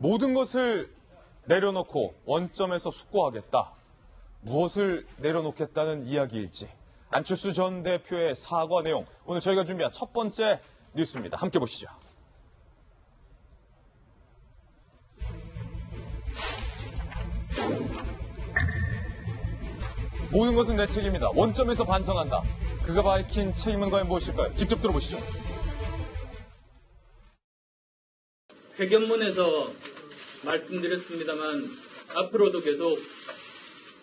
모든 것을 내려놓고 원점에서 숙고하겠다. 무엇을 내려놓겠다는 이야기일지. 안철수 전 대표의 사과 내용. 오늘 저희가 준비한 첫 번째 뉴스입니다. 함께 보시죠. 모든 것은 내 책임이다. 원점에서 반성한다. 그가 밝힌 책임은 과연 무엇일까요? 직접 들어보시죠. 회견문에서 말씀드렸습니다만 앞으로도 계속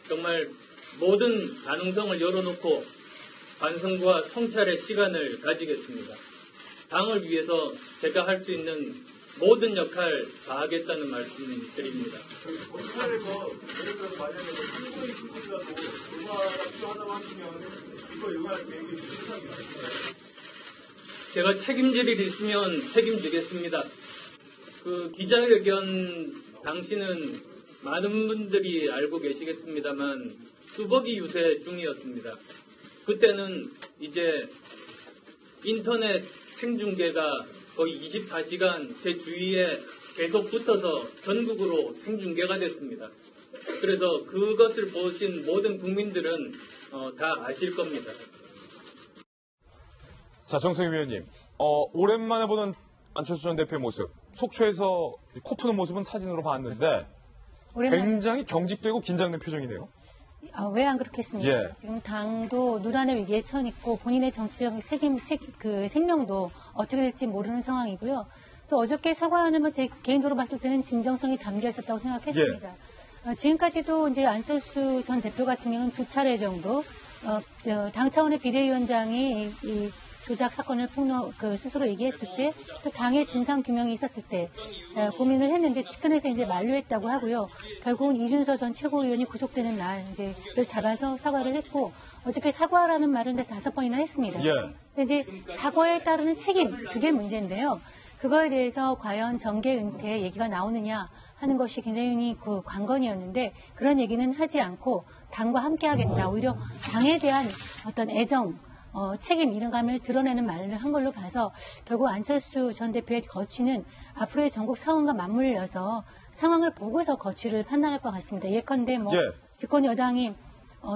정말 모든 가능성을 열어놓고 반성과 성찰의 시간을 가지겠습니다. 당을 위해서 제가 할 수 있는 모든 역할 다 하겠다는 말씀 드립니다. 검찰에서 예를 들어서 만약에 최고의 기준이라도 조사가 필요하다고 하시면 이거 요구할 계획이 있으신가요? 제가 책임질 일이 있으면 책임지겠습니다. 그 기자회견 당시는 많은 분들이 알고 계시겠습니다만 뚜벅이 유세 중이었습니다. 그때는 이제 인터넷 생중계가 거의 24시간 제 주위에 계속 붙어서 전국으로 생중계가 됐습니다. 그래서 그것을 보신 모든 국민들은 다 아실 겁니다. 자, 정성희 위원님. 오랜만에 보는 안철수 전 대표의 모습. 속초에서 코 푸는 모습은 사진으로 봤는데 굉장히 경직되고 긴장된 표정이네요. 왜 안 그렇겠습니까? 예. 지금 당도 누란의 위기에 처해있고 본인의 정치적 생명도 어떻게 될지 모르는 상황이고요. 또 어저께 사과는 제 개인적으로 봤을 때는 진정성이 담겨 있었다고 생각했습니다. 지금까지도 이제 안철수 전 대표 같은 경우는 2차례 정도 당 차원의 비대위원장이 이 조작 사건을 스스로 얘기했을 때, 또 당의 진상 규명이 있었을 때 고민을 했는데 주권에서 이제 만류했다고 하고요. 결국은 이준서 전 최고위원이 구속되는 날 이제를 잡아서 사과를 했고, 어저께 사과라는 말을 5번이나 했습니다. 예. 이제 사과에 따르는 책임, 그게 문제인데요. 그거에 대해서 과연 정계 은퇴 얘기가 나오느냐 하는 것이 굉장히 그 관건이었는데, 그런 얘기는 하지 않고 당과 함께 하겠다. 오히려 당에 대한 어떤 애정, 책임 이런 감을 드러내는 말을 한 걸로 봐서 결국 안철수 전 대표의 거취는 앞으로의 전국 상황과 맞물려서 상황을 보고서 거취를 판단할 것 같습니다. 예컨대 집권 여당이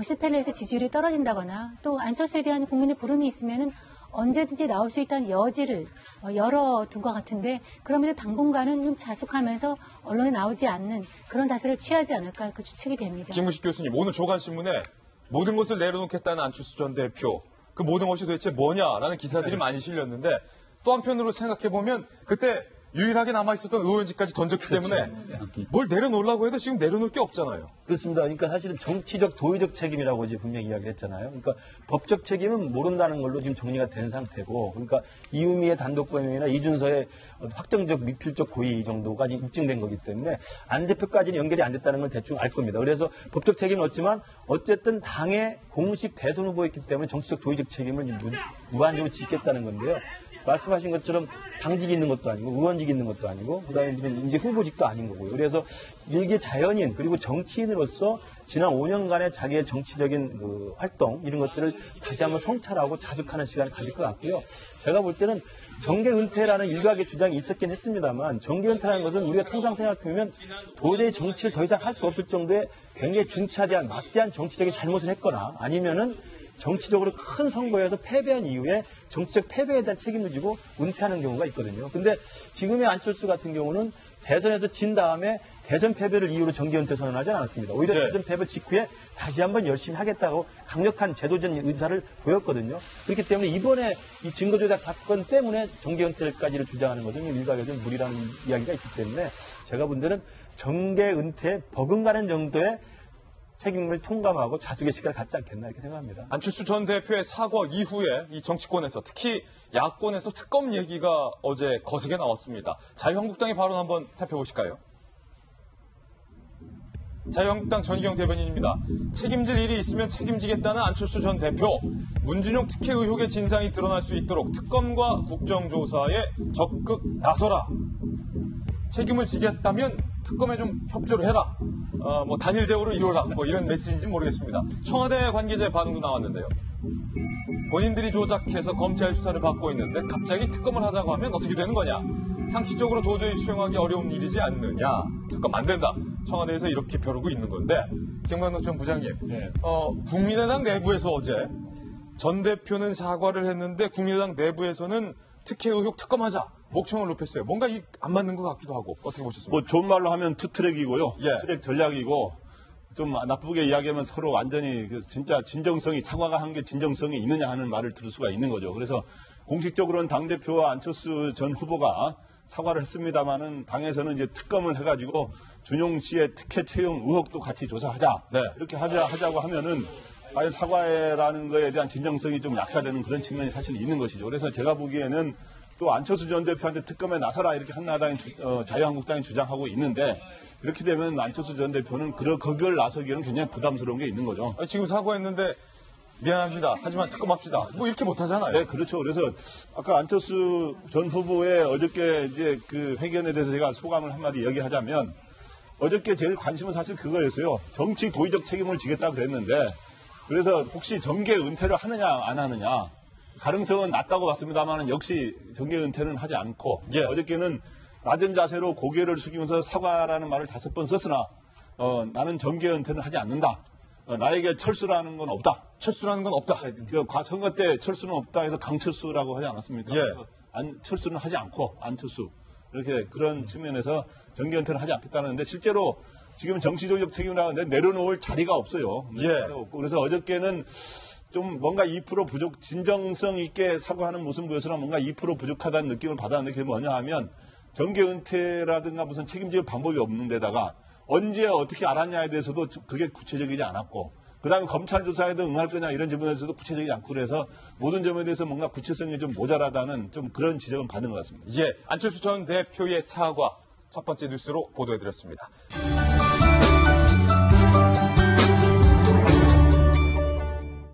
실패를 해서 지지율이 떨어진다거나 또 안철수에 대한 국민의 부름이 있으면은 언제든지 나올 수 있다는 여지를 열어둔 것 같은데, 그럼에도 당분간은 좀 자숙하면서 언론에 나오지 않는 그런 자세를 취하지 않을까, 그 추측이 됩니다. 김무식 교수님, 오늘 조간신문에 모든 것을 내려놓겠다는 안철수 전 대표, 그 모든 것이 도대체 뭐냐라는 기사들이 많이 실렸는데, 또 한편으로 생각해보면 그때 유일하게 남아있었던 의원직까지 던졌기 때문에 뭘 내려놓으려고 해도 지금 내려놓을 게 없잖아요. 그렇습니다. 그러니까 사실은 정치적 도의적 책임이라고 이제 분명히 이야기를 했잖아요. 그러니까 법적 책임은 모른다는 걸로 지금 정리가 된 상태고, 그러니까 이유미의 단독 범행이나 이준서의 확정적 미필적 고의 정도가 지금 입증된 거기 때문에 안 대표까지는 연결이 안 됐다는 건 대충 알 겁니다. 그래서 법적 책임은 없지만 어쨌든 당의 공식 대선 후보였기 때문에 정치적 도의적 책임을 무한적으로 짓겠다는 건데요. 말씀하신 것처럼 당직이 있는 것도 아니고 의원직이 있는 것도 아니고 그다음에 이제 후보직도 아닌 거고요. 그래서 일개 자연인 그리고 정치인으로서 지난 5년간의 자기의 정치적인 그 활동 이런 것들을 다시 한번 성찰하고 자숙하는 시간을 가질 것 같고요. 제가 볼 때는 정계 은퇴라는 일각의 주장이 있었긴 했습니다만, 정계 은퇴라는 것은 우리가 통상 생각해보면 도저히 정치를 더 이상 할 수 없을 정도의 굉장히 중차대한 막대한 정치적인 잘못을 했거나 아니면은 정치적으로 큰 선거에서 패배한 이후에 정치적 패배에 대한 책임을 지고 은퇴하는 경우가 있거든요. 근데 지금의 안철수 같은 경우는 대선에서 진 다음에 대선 패배를 이유로 정계 은퇴 선언하지 않았습니다. 오히려 대선 패배 직후에 다시 한번 열심히 하겠다고 강력한 제도전 의사를 보였거든요. 그렇기 때문에 이번에 이 증거조작 사건 때문에 정계 은퇴까지를 주장하는 것은 일각에서 무리라는 이야기가 있기 때문에 제가 본 데는 정계 은퇴에 버금가는 정도의 책임을 통감하고 자숙의 시간을 갖지 않겠나 이렇게 생각합니다. 안철수 전 대표의 사과 이후에 이 정치권에서 특히 야권에서 특검 얘기가 어제 거세게 나왔습니다. 자유한국당의 발언 한번 살펴보실까요? 자유한국당 전희경 대변인입니다. 책임질 일이 있으면 책임지겠다는 안철수 전 대표. 문준용 특혜 의혹의 진상이 드러날 수 있도록 특검과 국정조사에 적극 나서라. 책임을 지겠다면 특검에 좀 협조를 해라. 단일 대우를 이뤄라. 이런 메시지인지 모르겠습니다. 청와대 관계자의 반응도 나왔는데요. 본인들이 조작해서 검찰 수사를 받고 있는데 갑자기 특검을 하자고 하면 어떻게 되는 거냐. 상식적으로 도저히 수용하기 어려운 일이지 않느냐. 특검 안 된다. 청와대에서 이렇게 벼르고 있는 건데 김광덕 전 부장님, 네. 국민의당 내부에서 어제 전 대표는 사과를 했는데 국민의당 내부에서는 특혜 의혹 특검하자 목청을 높였어요. 뭔가 안 맞는 것 같기도 하고 어떻게 보셨습니까? 뭐 좋은 말로 하면 투트랙이고요. 예. 트랙 전략이고 좀 나쁘게 이야기하면 서로 완전히 진짜 진정성이 사과가 한 게 진정성이 있느냐 하는 말을 들을 수가 있는 거죠. 그래서 공식적으로는 당대표와 안철수 전 후보가 사과를 했습니다마는 당에서는 이제 특검을 해가지고 준용 씨의 특혜 채용 의혹도 같이 조사하자. 네. 이렇게 하자고 하면은 과연 사과라는 거에 대한 진정성이 좀 약화되는 그런 측면이 사실 있는 것이죠. 그래서 제가 보기에는 또 안철수 전 대표한테 특검에 나서라 이렇게 한나라당이 자유한국당이 주장하고 있는데 이렇게 되면 안철수 전 대표는 그걸 나서기에는 굉장히 부담스러운 게 있는 거죠. 지금 사과했는데 미안합니다. 하지만 특검합시다. 뭐 이렇게 못하잖아요. 네, 그렇죠. 그래서 아까 안철수 전 후보의 어저께 이제 그 회견에 대해서 제가 소감을 한마디 얘기하자면 어저께 제일 관심은 사실 그거였어요. 정치 도의적 책임을 지겠다 그랬는데 그래서 혹시 정계 은퇴를 하느냐 안 하느냐 가능성은 낮다고 봤습니다만 역시 정계 은퇴는 하지 않고 예. 어저께는 낮은 자세로 고개를 숙이면서 사과라는 말을 5번 썼으나 나는 정계 은퇴는 하지 않는다. 나에게 철수라는 건 없다. 철수라는 건 없다. 선거 때 철수는 없다 해서 강철수라고 하지 않았습니까? 예. 그래서 철수는 하지 않고 안철수 이렇게 그런 측면에서 정계 은퇴는 하지 않겠다는데 실제로 지금 정치적 책임이라고 하는데 내려놓을 자리가 없어요. 예. 그래서 어저께는 좀 뭔가 2% 부족, 진정성 있게 사과하는 모습 보여서는 뭔가 2% 부족하다는 느낌을 받았는데 그게 뭐냐 하면 정계 은퇴라든가 무슨 책임질 방법이 없는 데다가 언제 어떻게 알았냐에 대해서도 그게 구체적이지 않았고 그다음에 검찰 조사에도 응할 거냐 이런 질문에서도 구체적이지 않고 그래서 모든 점에 대해서 뭔가 구체성이 좀 모자라다는 좀 그런 지적은 받은 것 같습니다. 예, 안철수 전 대표의 사과 첫 번째 뉴스로 보도해드렸습니다.